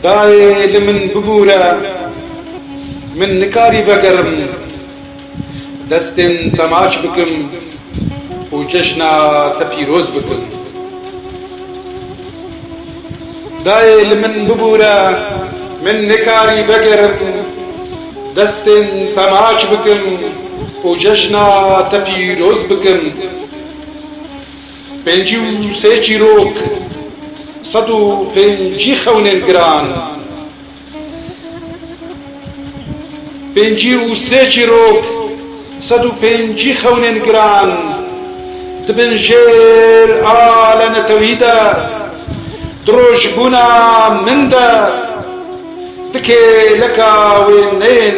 دایێ لە من ببوورە من نکاری بەگەڕم دەستێن تەماچ بکەم و جەژنا تە پیرۆز بکەم دایێ لە من ببوورە من نکاری بەگەڕم دەستێن تەماچ بکەم و جەژنا تە پیرۆز بکەم پێنجی و سێ چیرۆک سەد و پێنجی خەونێن گران پێنجی و سێ چیرۆک سەد و پێنجی خەونێن گران دبن ژێر ئالە نەتەویدە درۆژبوونا مندە دکێ لە کاوێنێن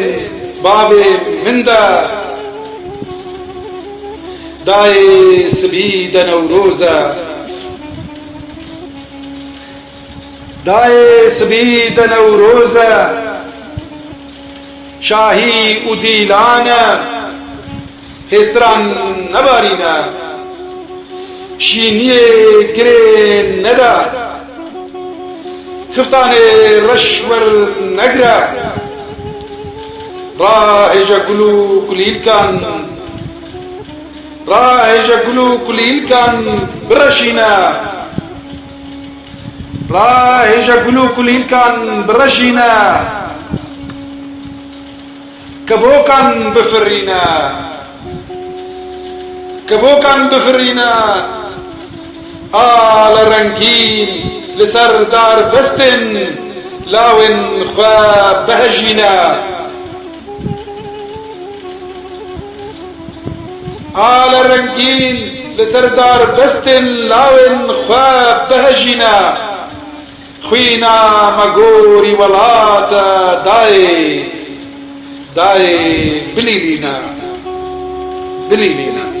بابێ مندە دایێ سبی دە نەورۆزە دایێ سبی دە نەورۆزە شاهی و دیلانە هێستران نەبارینە شینیێ گرێ نەدا خفتانێ ڕەشوەر نەگرە ڕاهێژە گول و کولیلکان ڕاهێژە گول و کولیلکان بڕەشینە ڕاهێژە گول و کولیلکان بڕەشینە کە بۆکان بفڕینە کە بۆکان بفڕینە ئالە ڕەنگین لەسەر دار بەستن لاوێن خوا بەهەژینە ئالە ڕەنگین لەسەر دار بەستن لاوێن خوا بەهەژینە خوێنە مەگۆری وڵاتە دایێ دایێ بلیلینە بلیلینە